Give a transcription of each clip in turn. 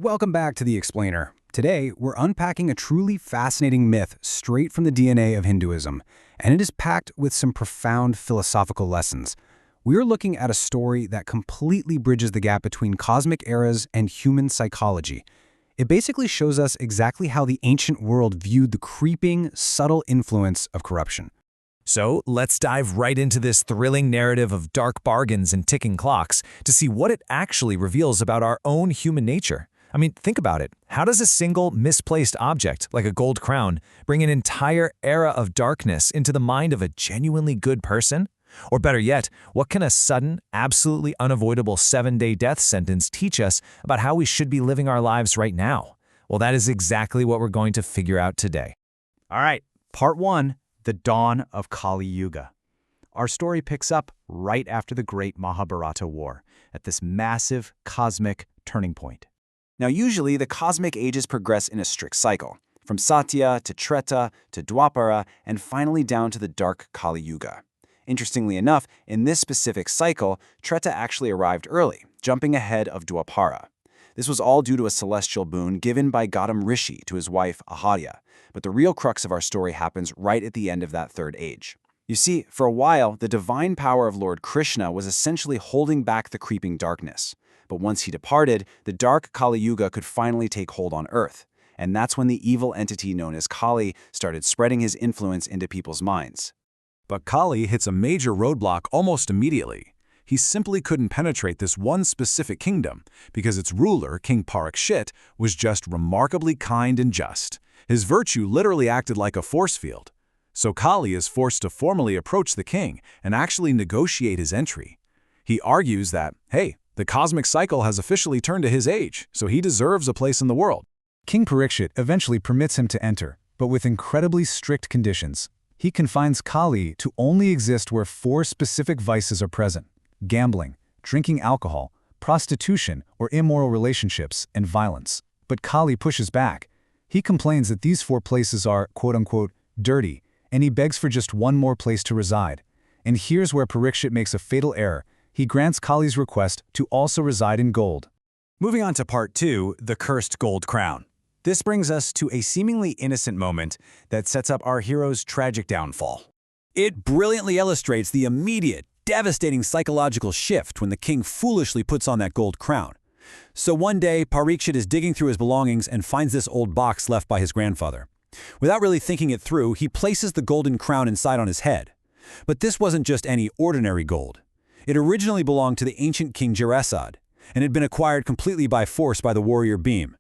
Welcome back to The Explainer. Today, we're unpacking a truly fascinating myth straight from the DNA of Hinduism, and it is packed with some profound philosophical lessons. We're looking at a story that completely bridges the gap between cosmic eras and human psychology. It basically shows us exactly how the ancient world viewed the creeping, subtle influence of corruption. So let's dive right into this thrilling narrative of dark bargains and ticking clocks to see what it actually reveals about our own human nature. I mean, think about it. How does a single misplaced object, like a gold crown, bring an entire era of darkness into the mind of a genuinely good person? Or better yet, what can a sudden, absolutely unavoidable 7-day death sentence teach us about how we should be living our lives right now? Well, that is exactly what we're going to figure out today. All right, part 1, the dawn of Kali Yuga. Our story picks up right after the Great Mahabharata War, at this massive cosmic turning point. Now, usually, the cosmic ages progress in a strict cycle, from Satya to Treta to Dwapara, and finally down to the dark Kali Yuga. Interestingly enough, in this specific cycle, Treta actually arrived early, jumping ahead of Dwapara. This was all due to a celestial boon given by Gautam Rishi to his wife Ahalya, but the real crux of our story happens right at the end of that third age. You see, for a while, the divine power of Lord Krishna was essentially holding back the creeping darkness. But once he departed, the dark Kali Yuga could finally take hold on Earth. And that's when the evil entity known as Kali started spreading his influence into people's minds. But Kali hits a major roadblock almost immediately. He simply couldn't penetrate this one specific kingdom because its ruler, King Parikshit, was just remarkably kind and just. His virtue literally acted like a force field. So Kali is forced to formally approach the king and actually negotiate his entry. He argues that, hey, the cosmic cycle has officially turned to his age, so he deserves a place in the world. King Parikshit eventually permits him to enter, but with incredibly strict conditions. He confines Kali to only exist where 4 specific vices are present: gambling, drinking alcohol, prostitution or immoral relationships, and violence. But Kali pushes back. He complains that these 4 places are, quote-unquote, dirty, and he begs for just one more place to reside. And here's where Parikshit makes a fatal error. He grants Kali's request to also reside in gold. Moving on to part 2, the cursed gold crown. This brings us to a seemingly innocent moment that sets up our hero's tragic downfall. It brilliantly illustrates the immediate, devastating psychological shift when the king foolishly puts on that gold crown. So one day, Parikshit is digging through his belongings and finds this old box left by his grandfather. Without really thinking it through, he places the golden crown inside on his head. But this wasn't just any ordinary gold. It originally belonged to the ancient king Jarasad, and had been acquired completely by force by the warrior Bhim.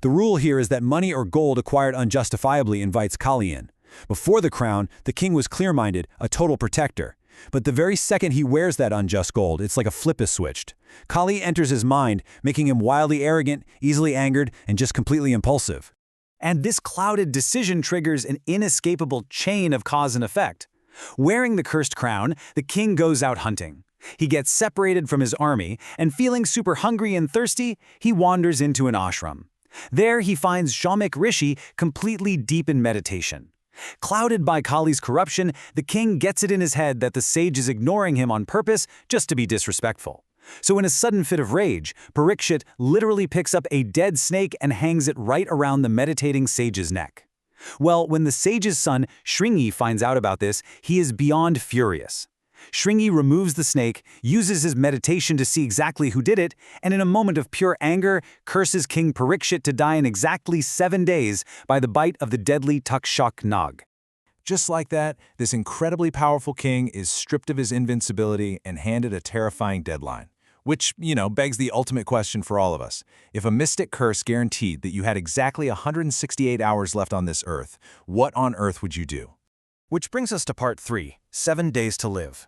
The rule here is that money or gold acquired unjustifiably invites Kali in. Before the crown, the king was clear-minded, a total protector. But the very second he wears that unjust gold, it's like a flip is switched. Kali enters his mind, making him wildly arrogant, easily angered, and just completely impulsive. And this clouded decision triggers an inescapable chain of cause and effect. Wearing the cursed crown, the king goes out hunting. He gets separated from his army, and feeling super hungry and thirsty, he wanders into an ashram. There he finds Shamik Rishi completely deep in meditation. Clouded by Kali's corruption, the king gets it in his head that the sage is ignoring him on purpose just to be disrespectful. So in a sudden fit of rage, Parikshit literally picks up a dead snake and hangs it right around the meditating sage's neck. Well, when the sage's son, Shringi, finds out about this, he is beyond furious. Shringi removes the snake, uses his meditation to see exactly who did it, and in a moment of pure anger, curses King Parikshit to die in exactly 7 days by the bite of the deadly Takshak Nag. Just like that, this incredibly powerful king is stripped of his invincibility and handed a terrifying deadline. Which, begs the ultimate question for all of us. If a mystic curse guaranteed that you had exactly 168 hours left on this earth, what on earth would you do? Which brings us to part 3, 7 days to live.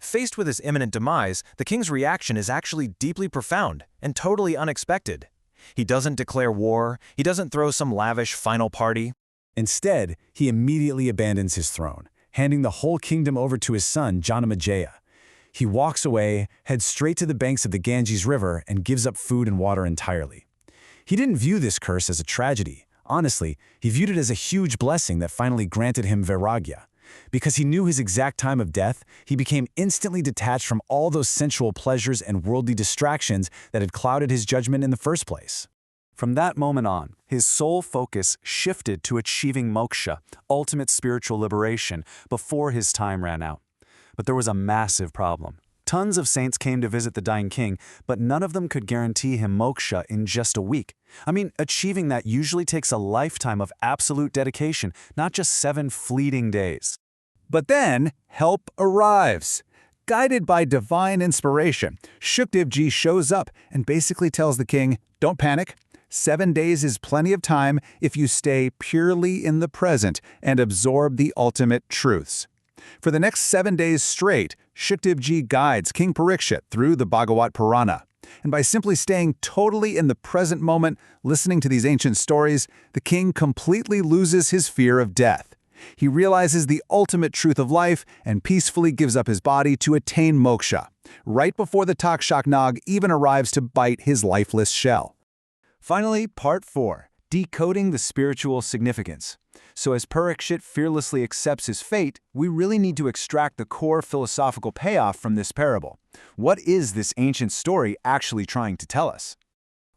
Faced with his imminent demise, the king's reaction is actually deeply profound and totally unexpected. He doesn't declare war, he doesn't throw some lavish final party. Instead, he immediately abandons his throne, handing the whole kingdom over to his son, Janamejaya. He walks away, heads straight to the banks of the Ganges River, and gives up food and water entirely. He didn't view this curse as a tragedy. Honestly, he viewed it as a huge blessing that finally granted him vairagya. Because he knew his exact time of death, he became instantly detached from all those sensual pleasures and worldly distractions that had clouded his judgment in the first place. From that moment on, his sole focus shifted to achieving moksha, ultimate spiritual liberation, before his time ran out. But there was a massive problem. Tons of saints came to visit the dying king, but none of them could guarantee him moksha in just a week. I mean, achieving that usually takes a lifetime of absolute dedication, not just 7 fleeting days. But then, help arrives. Guided by divine inspiration, Shukdev shows up and basically tells the king, "Don't panic. 7 days is plenty of time if you stay purely in the present and absorb the ultimate truths." For the next 7 days straight, Shukdev guides King Parikshit through the Bhagavat Purana. And by simply staying totally in the present moment, listening to these ancient stories, the king completely loses his fear of death. He realizes the ultimate truth of life and peacefully gives up his body to attain moksha, right before the Takshak Nag even arrives to bite his lifeless shell. Finally, Part 4, Decoding the Spiritual Significance. So as Parikshit fearlessly accepts his fate, we really need to extract the core philosophical payoff from this parable. What is this ancient story actually trying to tell us?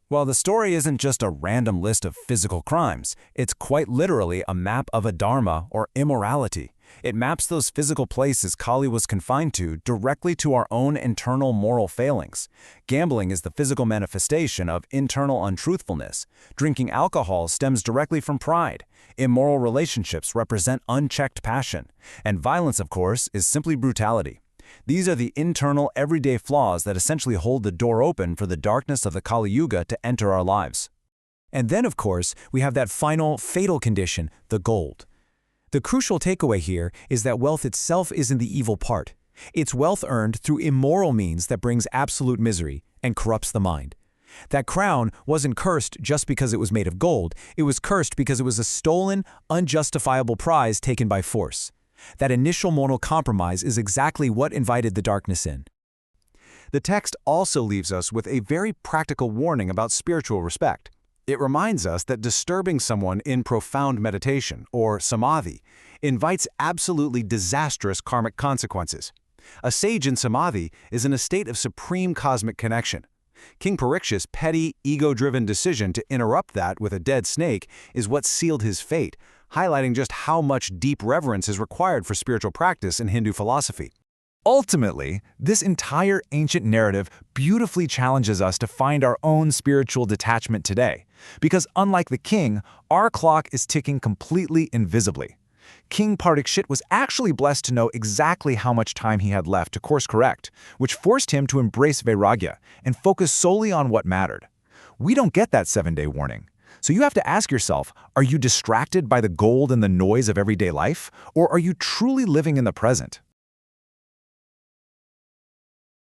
Well, the story isn't just a random list of physical crimes. It's quite literally a map of a dharma, or immorality. It maps those physical places Kali was confined to directly to our own internal moral failings. Gambling is the physical manifestation of internal untruthfulness. Drinking alcohol stems directly from pride. Immoral relationships represent unchecked passion. And violence, of course, is simply brutality. These are the internal, everyday flaws that essentially hold the door open for the darkness of the Kali Yuga to enter our lives. And then, of course, we have that final, fatal condition, the gold. The crucial takeaway here is that wealth itself isn't the evil part. It's wealth earned through immoral means that brings absolute misery and corrupts the mind. That crown wasn't cursed just because it was made of gold. It was cursed because it was a stolen, unjustifiable prize taken by force. That initial moral compromise is exactly what invited the darkness in. The text also leaves us with a very practical warning about spiritual respect. It reminds us that disturbing someone in profound meditation, or samadhi, invites absolutely disastrous karmic consequences. A sage in samadhi is in a state of supreme cosmic connection. King Parikshit's petty, ego-driven decision to interrupt that with a dead snake is what sealed his fate, highlighting just how much deep reverence is required for spiritual practice in Hindu philosophy. Ultimately, this entire ancient narrative beautifully challenges us to find our own spiritual detachment today. Because unlike the king, our clock is ticking completely invisibly. King Parikshit was actually blessed to know exactly how much time he had left to course correct, which forced him to embrace vairagya and focus solely on what mattered. We don't get that 7-day warning. So you have to ask yourself, are you distracted by the gold and the noise of everyday life, or are you truly living in the present?